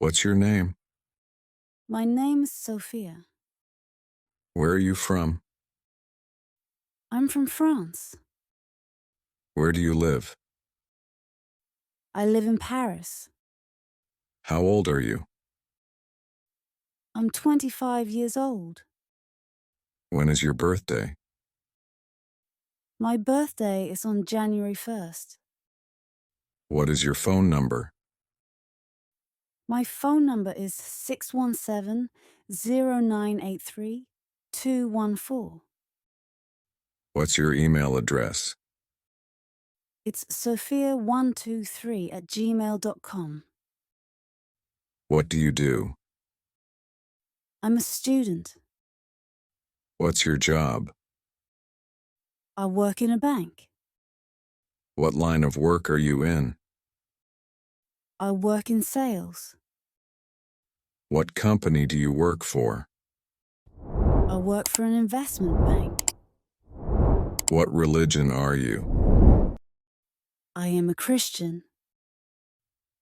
What's your name? My name's Sophia. Where are you from? I'm from France. Where do you live? I live in Paris. How old are you? I'm 25 years old. When is your birthday? My birthday is on January 1st. What is your phone number? My phone number is 617-0983-214. What's your email address? It's sophia123@gmail.com. What do you do? I'm a student. What's your job? I work in a bank. What line of work are you in? I work in sales. What company do you work for? I work for an investment bank. What religion are you? I am a Christian.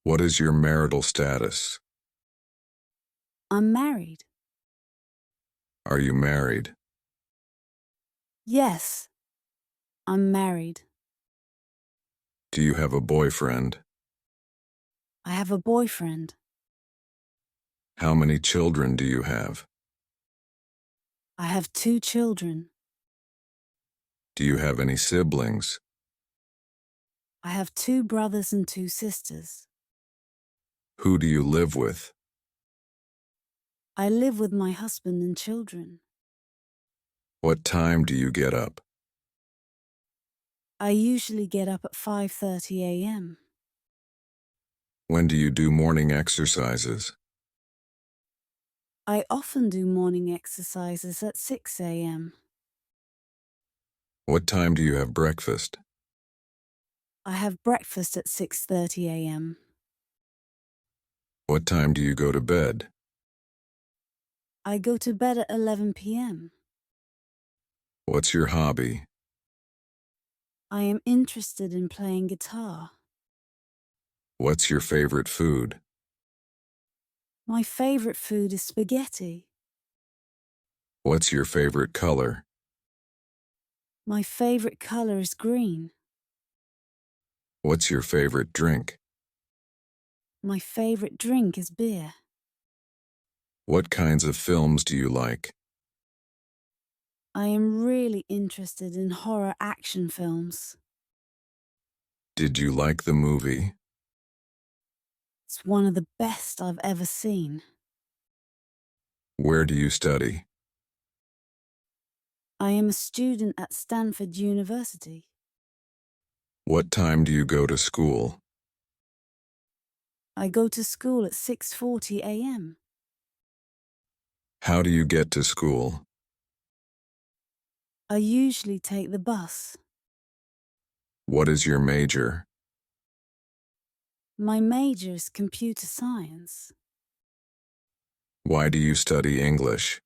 What is your marital status? I'm married. Are you married? Yes, I'm married. Do you have a boyfriend? I have a boyfriend. How many children do you have? I have 2 children. Do you have any siblings? I have 2 brothers and 2 sisters. Who do you live with? I live with my husband and children. What time do you get up? I usually get up at 5:30 a.m. When do you do morning exercises? I often do morning exercises at 6 a.m. What time do you have breakfast? I have breakfast at 6:30 a.m. What time do you go to bed? I go to bed at 11 p.m. What's your hobby? I am interested in playing guitar. What's your favorite food? My favorite food is spaghetti. What's your favorite color? My favorite color is green. What's your favorite drink? My favorite drink is beer. What kinds of films do you like? I am really interested in horror action films. Did you like the movie? It's one of the best I've ever seen. Where do you study? I am a student at Stanford University. What time do you go to school? I go to school at 6:40 a.m. How do you get to school? I usually take the bus. What is your major? My major is computer science. Why do you study English?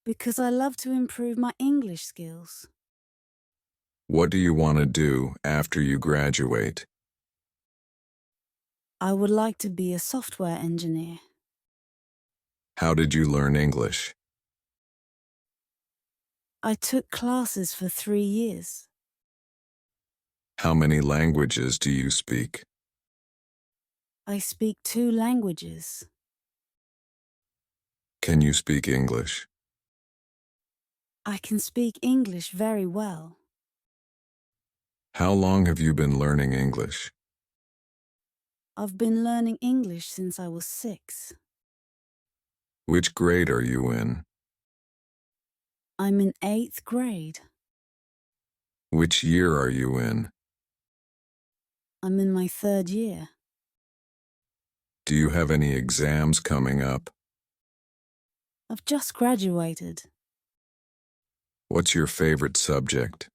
Because I love to improve my English skills. What do you want to do after you graduate? I would like to be a software engineer. How did you learn English? I took classes for 3 years. How many languages do you speak? I speak 2 languages. Can you speak English? I can speak English very well. How long have you been learning English? I've been learning English since I was 6. Which grade are you in? I'm in 8th grade. Which year are you in? I'm in my 3rd year. Do you have any exams coming up? I've just graduated. What's your favorite subject?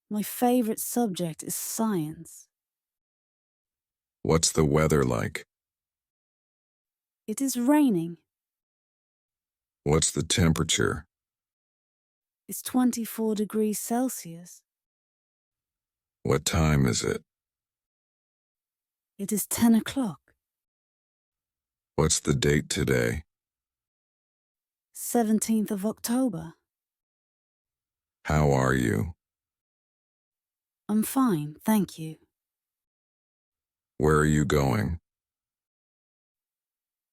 My favorite subject is science. What's the weather like? It is raining. What's the temperature? It's 24 degrees Celsius. What time is it? It is 10 o'clock. What's the date today? 17th of October. How are you? I'm fine, thank you. Where are you going?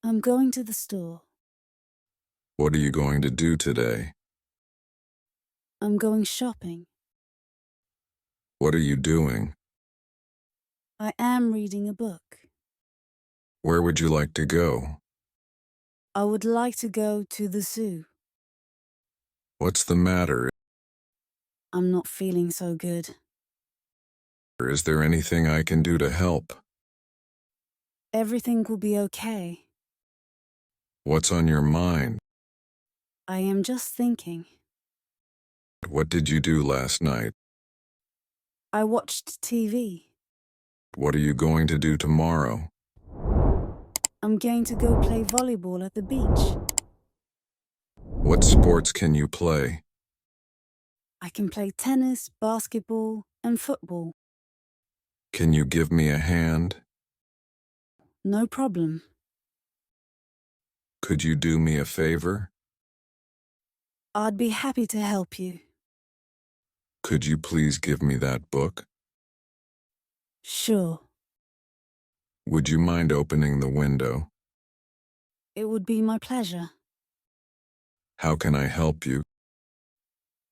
I'm going to the store. What are you going to do today? I'm going shopping. What are you doing? I am reading a book. Where would you like to go? I would like to go to the zoo. What's the matter? I'm not feeling so good. Is there anything I can do to help? Everything will be okay. What's on your mind? I am just thinking. What did you do last night? I watched TV. What are you going to do tomorrow? I'm going to go play volleyball at the beach. What sports can you play? I can play tennis, basketball, and football. Can you give me a hand? No problem. Could you do me a favor? I'd be happy to help you. Could you please give me that book? Sure. Would you mind opening the window? It would be my pleasure. How can I help you?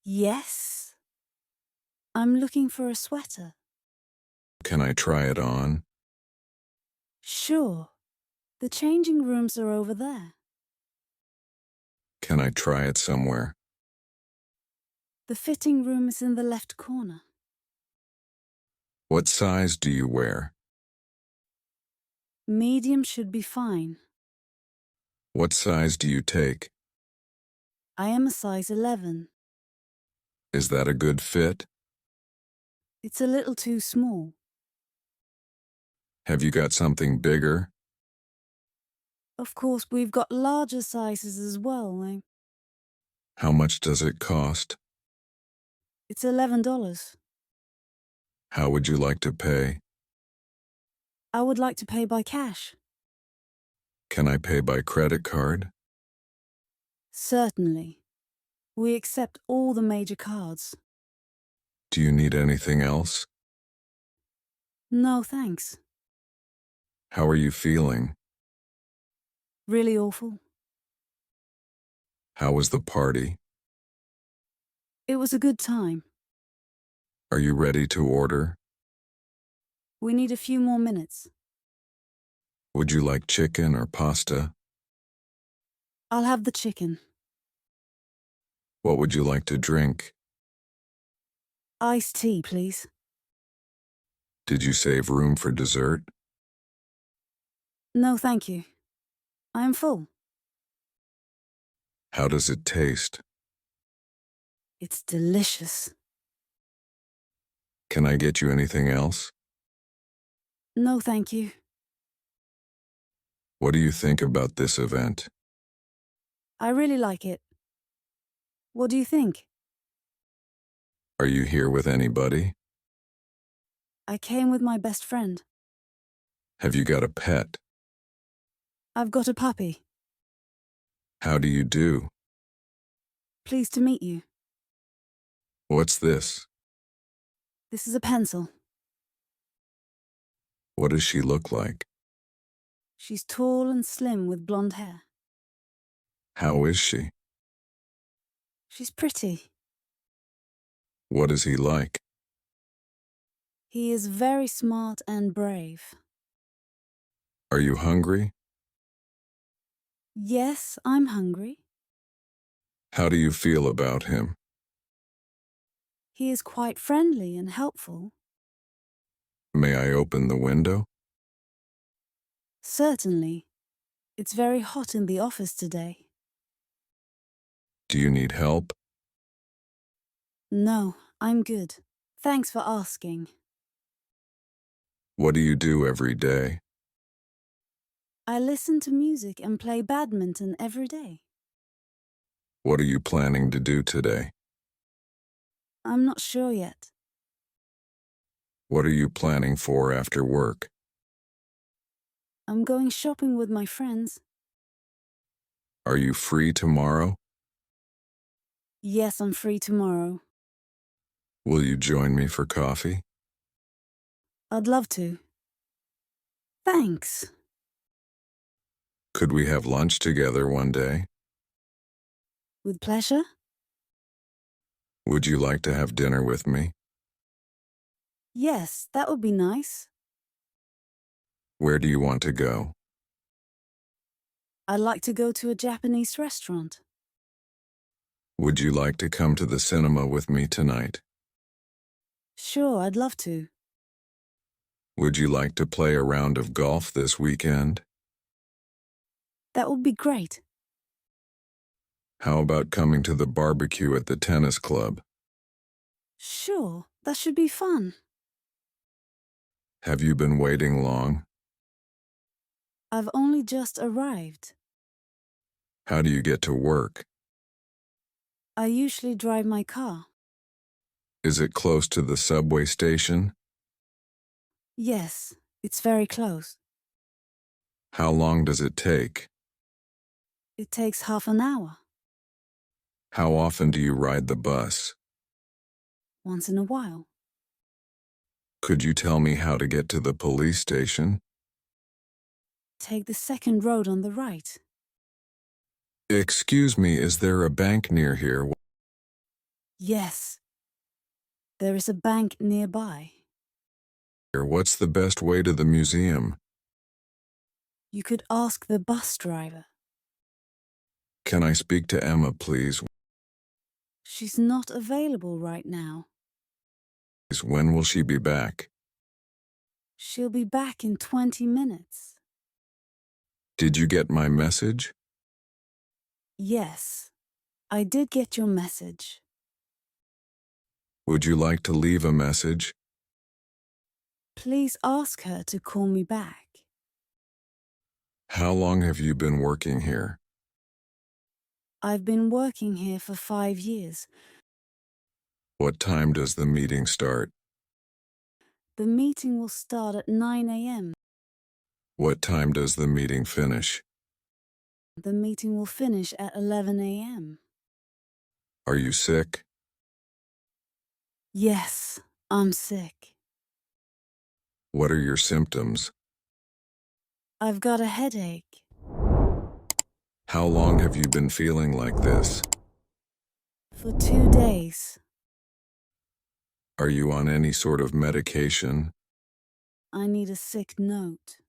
Yes? I'm looking for a sweater. Can I try it on? Sure. The changing rooms are over there. Can I try it somewhere? The fitting room is in the left corner. What size do you wear? Medium should be fine. What size do you take? I am a size 11. Is that a good fit? It's a little too small. Have you got something bigger? Of course, we've got larger sizes as well. How much does it cost? It's $11. How would you like to pay? I would like to pay by cash. Can I pay by credit card? Certainly. We accept all the major cards. Do you need anything else? No, thanks. How are you feeling? Really awful. How was the party? It was a good time. Are you ready to order? We need a few more minutes. Would you like chicken or pasta? I'll have the chicken. What would you like to drink? Iced tea, please. Did you save room for dessert? No, thank you. I am full. How does it taste? It's delicious. Can I get you anything else? No, thank you. What do you think about this event? I really like it. What do you think? Are you here with anybody? I came with my best friend. Have you got a pet? I've got a puppy. How do you do? Pleased to meet you. What's this? This is a pencil. What does she look like? She's tall and slim with blonde hair. How is she? She's pretty. What is he like? He is very smart and brave. Are you hungry? Yes, I'm hungry. How do you feel about him? He is quite friendly and helpful. May I open the window? Certainly. It's very hot in the office today. Do you need help? No, I'm good. Thanks for asking. What do you do every day? I listen to music and play badminton every day. What are you planning to do today? I'm not sure yet. What are you planning for after work? I'm going shopping with my friends. Are you free tomorrow? Yes, I'm free tomorrow. Will you join me for coffee? I'd love to. Thanks. Could we have lunch together one day? With pleasure? Would you like to have dinner with me? Yes, that would be nice. Where do you want to go? I'd like to go to a Japanese restaurant. Would you like to come to the cinema with me tonight? Sure, I'd love to. Would you like to play a round of golf this weekend? That would be great. How about coming to the barbecue at the tennis club? Sure, that should be fun. Have you been waiting long? I've only just arrived. How do you get to work? I usually drive my car. Is it close to the subway station? Yes, it's very close. How long does it take? It takes half an hour. How often do you ride the bus? Once in a while. Could you tell me how to get to the police station? Take the second road on the right. Excuse me, is there a bank near here? Yes. There is a bank nearby. What's the best way to the museum? You could ask the bus driver. Can I speak to Emma, please? She's not available right now. When will she be back? She'll be back in 20 minutes. Did you get my message? Yes, I did get your message. Would you like to leave a message? Please ask her to call me back. How long have you been working here? I've been working here for 5 years. What time does the meeting start? The meeting will start at 9 a.m. What time does the meeting finish? The meeting will finish at 11 a.m. Are you sick? Yes, I'm sick. What are your symptoms? I've got a headache. How long have you been feeling like this? For 2 days. Are you on any sort of medication? I need a sick note.